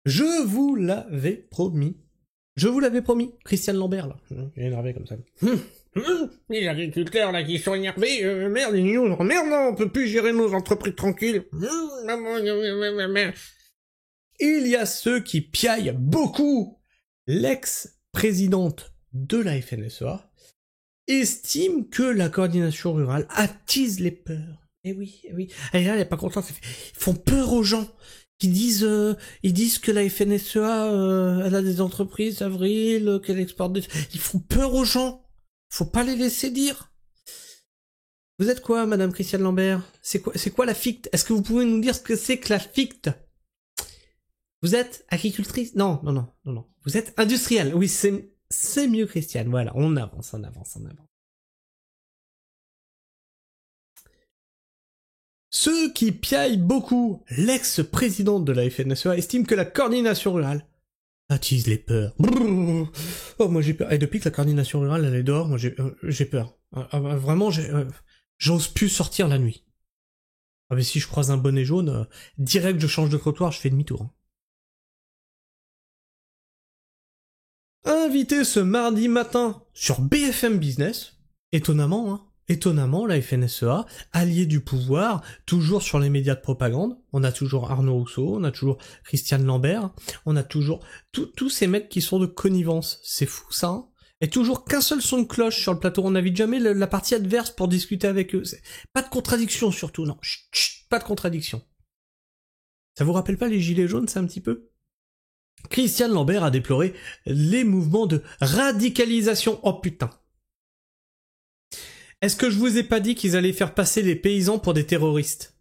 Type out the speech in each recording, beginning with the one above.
Je vous l'avais promis. Je vous l'avais promis. Christiane Lambert, là. Il est énervé comme ça. Les agriculteurs, là, qui sont énervés. Merde, ils nous emmerdent, non, on peut plus gérer nos entreprises tranquilles. Il y a ceux qui piaillent beaucoup. L'ex-présidente de la FNSEA estime que la coordination rurale attise les peurs. Eh oui. Et là, elle est pas contente. Ils font peur aux gens. Ils disent que la FNSEA, elle a des entreprises, Avril, qu'elle exporte des... Ils font peur aux gens. Faut pas les laisser dire. Vous êtes quoi, Madame Christiane Lambert? C'est quoi la FICT? Est-ce que vous pouvez nous dire ce que c'est que la FICT? Vous êtes agricultrice? Non. Vous êtes industrielle. Oui, c'est mieux, Christiane. Voilà, on avance. Ceux qui piaillent beaucoup, l'ex-présidente de la FNSEA estime que la coordination rurale attise les peurs. Brrr. Oh, moi j'ai peur. Et depuis que la coordination rurale elle est dehors, moi j'ai peur. Vraiment, j'ose plus sortir la nuit. Ah mais si je croise un bonnet jaune, direct je change de trottoir, je fais demi-tour. Invité ce mardi matin sur BFM Business, étonnamment, la FNSEA, alliée du pouvoir, toujours sur les médias de propagande. On a toujours Arnaud Rousseau, on a toujours Christiane Lambert, on a toujours tous ces mecs qui sont de connivence. C'est fou ça, hein. Et toujours qu'un seul son de cloche sur le plateau. On n'invite jamais la partie adverse pour discuter avec eux. Pas de contradiction surtout, non. Chut, pas de contradiction. Ça vous rappelle pas les gilets jaunes, ça un petit peu ? Christiane Lambert a déploré les mouvements de radicalisation. Oh putain. Est-ce que je vous ai pas dit qu'ils allaient faire passer les paysans pour des terroristes?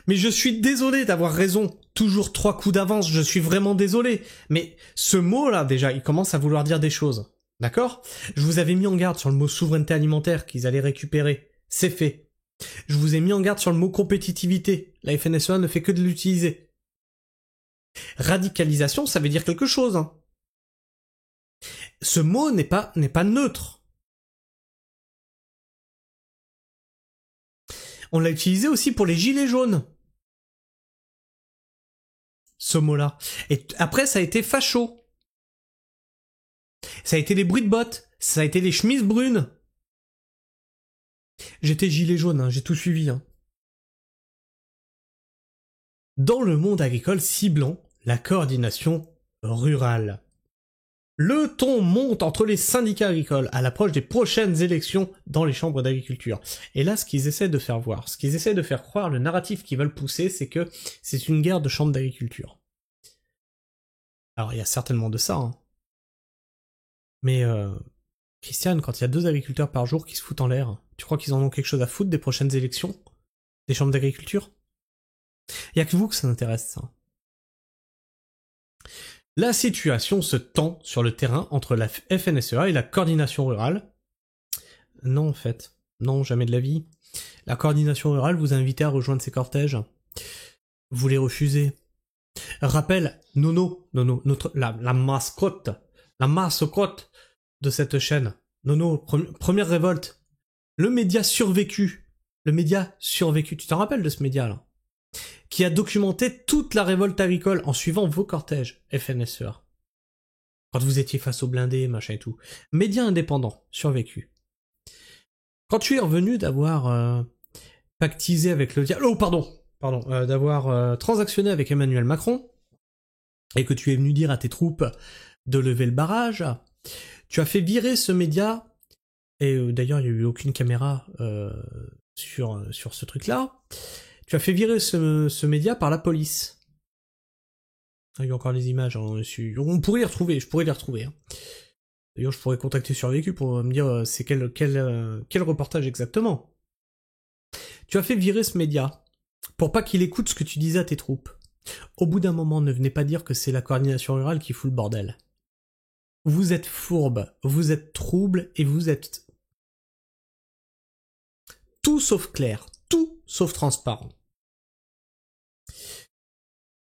Mais je suis désolé d'avoir raison. Toujours 3 coups d'avance, je suis vraiment désolé. Mais ce mot-là, déjà, il commence à vouloir dire des choses. D'accord? Je vous avais mis en garde sur le mot souveraineté alimentaire qu'ils allaient récupérer. C'est fait. Je vous ai mis en garde sur le mot compétitivité. La FNSEA ne fait que de l'utiliser. Radicalisation, ça veut dire quelque chose, hein. Ce mot n'est pas neutre. On l'a utilisé aussi pour les gilets jaunes. Ce mot-là. Et après, ça a été facho. Ça a été les bruits de bottes. Ça a été les chemises brunes. J'étais gilet jaune, hein, j'ai tout suivi. Hein. Dans le monde agricole ciblant la coordination rurale. Le ton monte entre les syndicats agricoles à l'approche des prochaines élections dans les chambres d'agriculture. Et là, ce qu'ils essaient de faire voir, ce qu'ils essaient de faire croire, le narratif qu'ils veulent pousser, c'est que c'est une guerre de chambres d'agriculture. Alors, il y a certainement de ça, hein. Mais, Christiane, quand il y a 2 agriculteurs par jour qui se foutent en l'air, tu crois qu'ils en ont quelque chose à foutre des prochaines élections? Des chambres d'agriculture? Il y a que vous que ça intéresse, ça. La situation se tend sur le terrain entre la FNSEA et la coordination rurale. Non, en fait. Non, jamais de la vie. La coordination rurale vous a invité à rejoindre ces cortèges. Vous les refusez. Rappel, Nono, la mascotte de cette chaîne. Nono, première révolte. Le média survécu. Tu t'en rappelles de ce média-là? Qui a documenté toute la révolte agricole en suivant vos cortèges, FNSEA. Quand vous étiez face aux blindés, machin et tout. Média indépendant, survécu. Quand tu es revenu d'avoir pactisé avec le diable... Oh, pardon, d'avoir transactionné avec Emmanuel Macron, et que tu es venu dire à tes troupes de lever le barrage, tu as fait virer ce média, et d'ailleurs il n'y a eu aucune caméra sur ce truc-là, tu as fait virer ce média par la police. Il y a encore les images, hein, on pourrait les retrouver, je pourrais les retrouver. Hein. D'ailleurs, je pourrais contacter Survécu pour me dire c'est quel reportage exactement. Tu as fait virer ce média pour pas qu'il écoute ce que tu disais à tes troupes. Au bout d'un moment, ne venez pas dire que c'est la coordination rurale qui fout le bordel. Vous êtes fourbe, vous êtes trouble et vous êtes tout sauf clair, tout sauf transparent.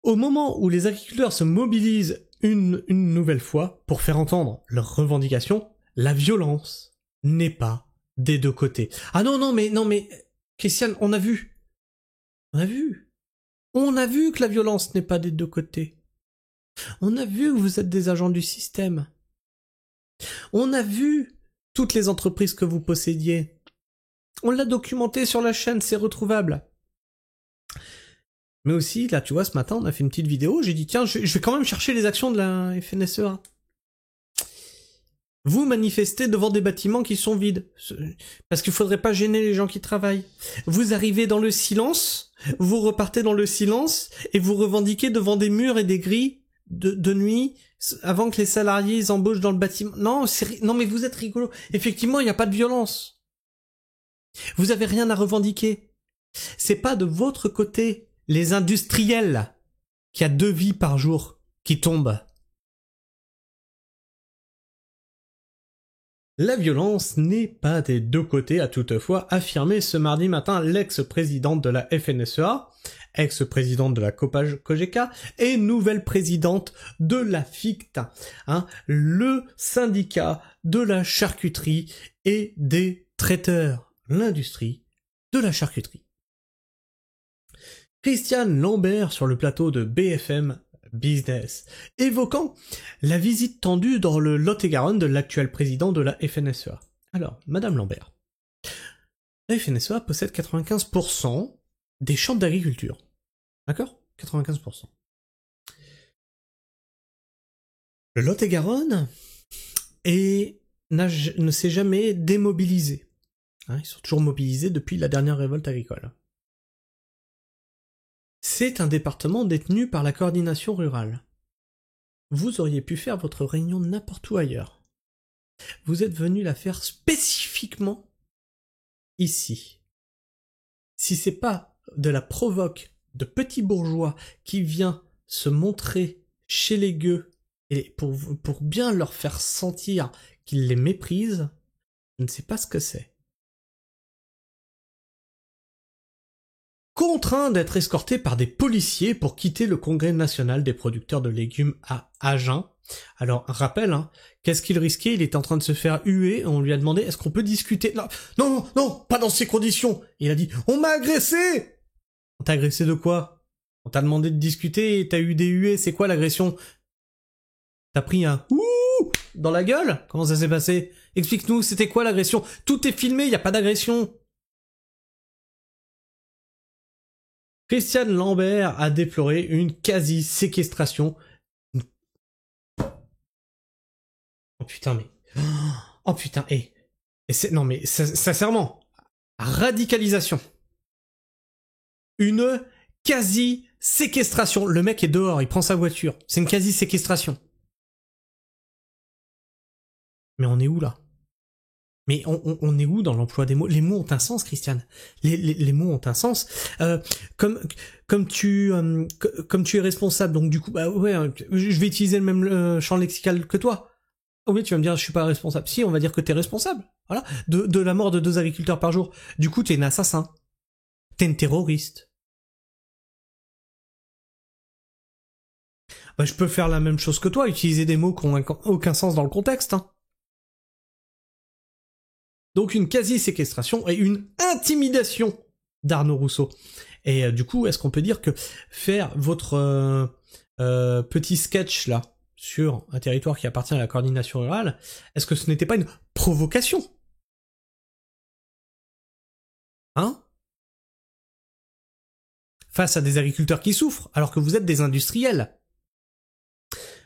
Au moment où les agriculteurs se mobilisent une nouvelle fois pour faire entendre leurs revendications, la violence n'est pas des 2 côtés. Ah non, mais, Christiane, on a vu. On a vu. On a vu que la violence n'est pas des deux côtés. On a vu que vous êtes des agents du système. On a vu toutes les entreprises que vous possédiez. On l'a documenté sur la chaîne, c'est retrouvable. Mais aussi, là, tu vois, ce matin, on a fait une petite vidéo, j'ai dit, tiens, je vais quand même chercher les actions de la FNSEA. Vous manifestez devant des bâtiments qui sont vides. Parce qu'il faudrait pas gêner les gens qui travaillent. Vous arrivez dans le silence, vous repartez dans le silence, et vous revendiquez devant des murs et des grilles de nuit, avant que les salariés embauchent dans le bâtiment. Non, non mais vous êtes rigolo. Effectivement, il n'y a pas de violence. Vous avez rien à revendiquer. C'est pas de votre côté, les industriels, qui a 2 vies par jour, qui tombent. La violence n'est pas des deux côtés, a toutefois affirmé ce mardi matin l'ex-présidente de la FNSEA, ex-présidente de la COGECA et nouvelle présidente de la FICTA, le syndicat de la charcuterie et des traiteurs, l'industrie de la charcuterie. Christiane Lambert sur le plateau de BFM Business, évoquant la visite tendue dans le Lot-et-Garonne de l'actuel président de la FNSEA. Alors, Madame Lambert, la FNSEA possède 95% des champs d'agriculture. D'accord ? 95%. Le Lot-et-Garonne ne s'est jamais démobilisé. Ils sont toujours mobilisés depuis la dernière révolte agricole. C'est un département détenu par la coordination rurale. Vous auriez pu faire votre réunion n'importe où ailleurs. Vous êtes venu la faire spécifiquement ici. Si c'est pas de la provoque de petits bourgeois qui vient se montrer chez les gueux et pour bien leur faire sentir qu'ils les méprisent, je ne sais pas ce que c'est. Contraint d'être escorté par des policiers pour quitter le congrès national des producteurs de légumes à Agen. Alors, rappel, qu'est-ce qu'il risquait? Il était en train de se faire huer, on lui a demandé, est-ce qu'on peut discuter? Non, pas dans ces conditions. Il a dit, on m'a agressé! On t'a agressé de quoi? On t'a demandé de discuter et t'as eu des huées, c'est quoi l'agression? T'as pris un ouh dans la gueule? Comment ça s'est passé? Explique-nous, c'était quoi l'agression? Tout est filmé, y a pas d'agression. Christiane Lambert a déploré une quasi-séquestration. Oh putain, mais... Oh putain, non mais, sincèrement, radicalisation. Une quasi-séquestration. Le mec est dehors, il prend sa voiture. C'est une quasi-séquestration. Mais on est où, là? Mais on est où dans l'emploi des mots? Les mots ont un sens, Christiane. Les mots ont un sens. Comme tu es responsable, donc du coup, bah ouais, je vais utiliser le même champ lexical que toi. Oui, tu vas me dire, je suis pas responsable. Si, on va dire que t'es responsable. Voilà. De la mort de 2 agriculteurs par jour. Du coup, t'es un assassin. T'es une terroriste. Bah, je peux faire la même chose que toi, utiliser des mots qui n'ont aucun sens dans le contexte, Donc une quasi-séquestration et une intimidation d'Arnaud Rousseau. Et du coup, est-ce qu'on peut dire que faire votre petit sketch là sur un territoire qui appartient à la coordination rurale, est-ce que ce n'était pas une provocation? Face à des agriculteurs qui souffrent, alors que vous êtes des industriels.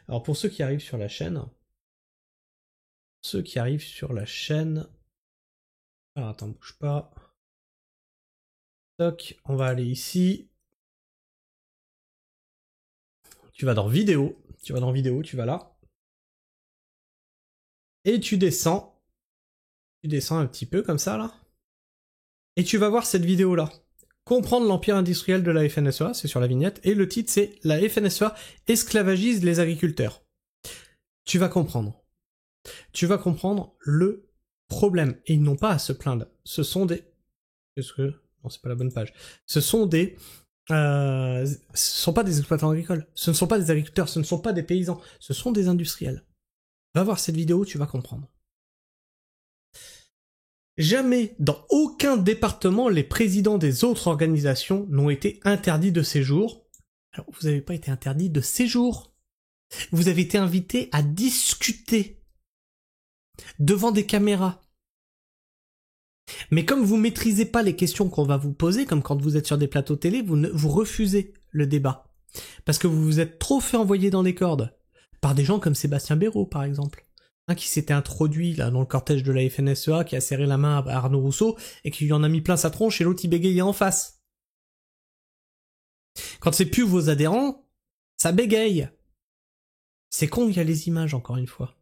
Alors pour ceux qui arrivent sur la chaîne... Alors attends, bouge pas. Toc, on va aller ici. Tu vas dans vidéo, tu vas là. Et tu descends. Tu descends un petit peu comme ça là. Et tu vas voir cette vidéo là. Comprendre l'empire industriel de la FNSEA, c'est sur la vignette. Et le titre c'est La FNSEA esclavagise les agriculteurs. Tu vas comprendre. Tu vas comprendre le problème. Et ils n'ont pas à se plaindre. Ce sont des... Non, c'est pas la bonne page. Ce sont pas des exploitants agricoles. Ce ne sont pas des agriculteurs. Ce ne sont pas des paysans. Ce sont des industriels. Va voir cette vidéo, tu vas comprendre. Jamais, dans aucun département, les présidents des autres organisations n'ont été interdits de séjour. Alors, vous n'avez pas été interdit de séjour. Vous avez été invité à discuter devant des caméras. Mais comme vous maîtrisez pas les questions qu'on va vous poser, comme quand vous êtes sur des plateaux télé, vous refusez le débat. Parce que vous vous êtes trop fait envoyer dans les cordes. Par des gens comme Sébastien Béraud, par exemple. Qui s'était introduit là dans le cortège de la FNSEA, qui a serré la main à Arnaud Rousseau, et qui lui en a mis plein sa tronche, et l'autre il bégayait en face. Quand c'est plus vos adhérents, ça bégaye. C'est con, il y a les images, encore une fois.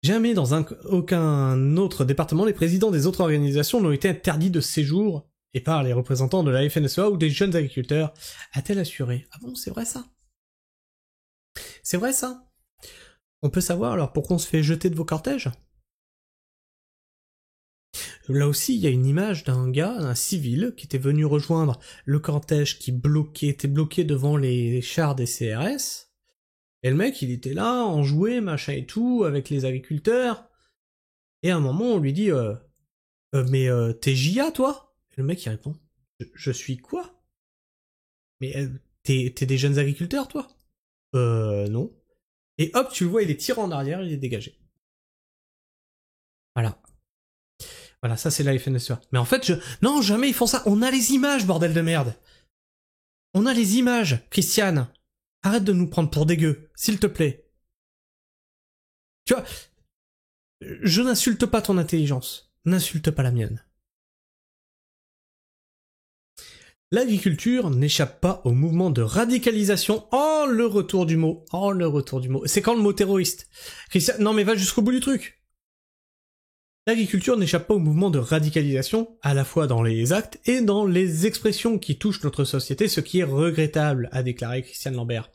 Jamais dans aucun autre département, les présidents des autres organisations n'ont été interdits de séjour, et par les représentants de la FNSEA ou des jeunes agriculteurs, a-t-elle assuré. Ah bon, c'est vrai ça? C'est vrai ça? On peut savoir alors pourquoi on se fait jeter de vos cortèges? Là aussi, il y a une image d'un gars, un civil, qui était venu rejoindre le cortège qui était bloqué devant les chars des CRS. Et le mec, il était là, enjoué, machin et tout, avec les agriculteurs. Et à un moment, on lui dit mais t'es JA, toi? Et le mec, il répond je suis quoi? Mais t'es des jeunes agriculteurs, toi? Non. Et hop, tu le vois, il est tiré en arrière, il est dégagé. Voilà. Voilà, ça c'est la FNSEA. Mais en fait, non, jamais ils font ça. On a les images, bordel de merde. On a les images, Christiane. Arrête de nous prendre pour des gueux, s'il te plaît. Tu vois, je n'insulte pas ton intelligence. N'insulte pas la mienne. L'agriculture n'échappe pas au mouvement de radicalisation. Oh, le retour du mot. Oh, le retour du mot. C'est quand le mot terroriste? Christiane, non mais va jusqu'au bout du truc. L'agriculture n'échappe pas au mouvement de radicalisation, à la fois dans les actes et dans les expressions qui touchent notre société, ce qui est regrettable, a déclaré Christiane Lambert.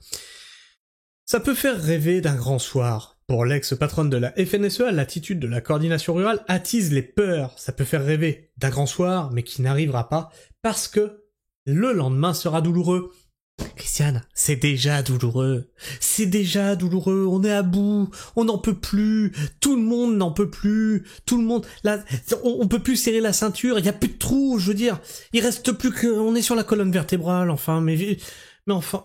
Ça peut faire rêver d'un grand soir. Pour l'ex-patronne de la FNSEA, l'attitude de la coordination rurale attise les peurs. Ça peut faire rêver d'un grand soir, mais qui n'arrivera pas, parce que le lendemain sera douloureux. Christiane, c'est déjà douloureux. C'est déjà douloureux. On est à bout. On n'en peut plus. Tout le monde n'en peut plus. Tout le monde, là, on peut plus serrer la ceinture. Il y a plus de trous. Je veux dire, il reste plus que, on est sur la colonne vertébrale. Enfin, mais enfin.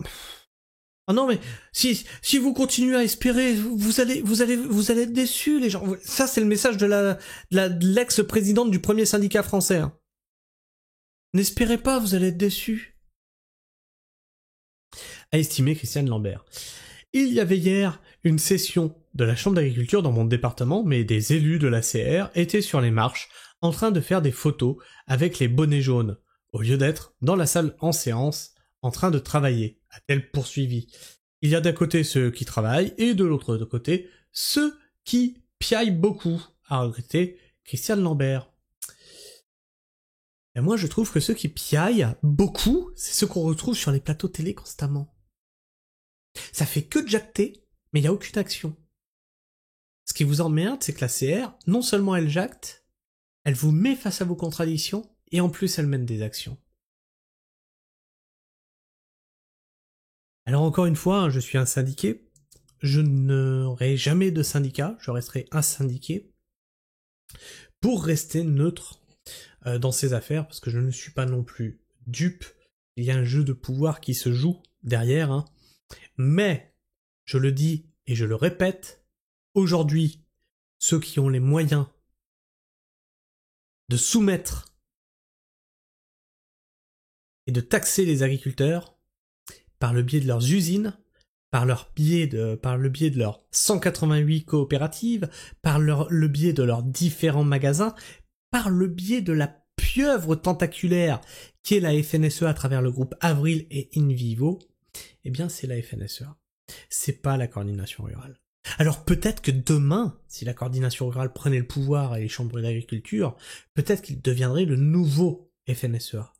Ah non, mais si vous continuez à espérer, vous allez être déçus, les gens. Ça, c'est le message de l'ex-présidente du premier syndicat français. Hein. N'espérez pas, vous allez être déçus. A estimé Christiane Lambert. Il y avait hier une session de la Chambre d'agriculture dans mon département, mais des élus de la CR étaient sur les marches en train de faire des photos avec les bonnets jaunes, au lieu d'être dans la salle en séance en train de travailler, a-t-elle poursuivi. Il y a d'un côté ceux qui travaillent et de l'autre côté ceux qui piaillent beaucoup, a regretté Christiane Lambert. Et moi je trouve que ceux qui piaillent beaucoup, c'est ceux qu'on retrouve sur les plateaux télé constamment. Ça fait que de jacter, mais il n'y a aucune action. Ce qui vous emmerde, c'est que la CR, non seulement elle jacte, elle vous met face à vos contradictions, et en plus elle mène des actions. Alors encore une fois, je suis un syndiqué, je n'aurai jamais de syndicat, je resterai insyndiqué, pour rester neutre dans ces affaires, parce que je ne suis pas non plus dupe, il y a un jeu de pouvoir qui se joue derrière, hein. Mais, je le dis et je le répète, aujourd'hui, ceux qui ont les moyens de soumettre et de taxer les agriculteurs par le biais de leurs usines, par le biais de leurs 188 coopératives, par le biais de leurs différents magasins, par le biais de la pieuvre tentaculaire qui est la FNSEA à travers le groupe Avril et InVivo, eh bien c'est la FNSEA. C'est pas la coordination rurale. Alors peut-être que demain, si la coordination rurale prenait le pouvoir et les chambres d'agriculture, peut-être qu'il deviendrait le nouveau FNSEA.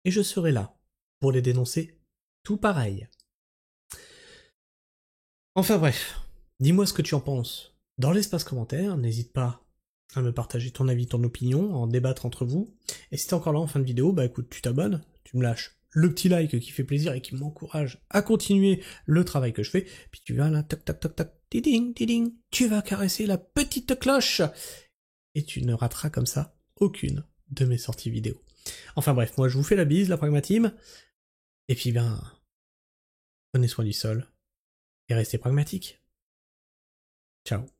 Et je serai là pour les dénoncer tout pareil. Enfin bref, dis-moi ce que tu en penses. Dans l'espace commentaire, n'hésite pas à me partager ton avis, ton opinion, à en débattre entre vous. Et si t'es encore là en fin de vidéo, bah écoute, tu t'abonnes, tu me lâches le petit like qui fait plaisir et qui m'encourage à continuer le travail que je fais, puis tu vas là, tac tac tac tac, diding, diding, tu vas caresser la petite cloche. Et tu ne rateras comme ça aucune de mes sorties vidéo. Enfin bref, moi je vous fais la bise, la pragmatime. Et puis prenez soin du sol. Et restez pragmatique. Ciao.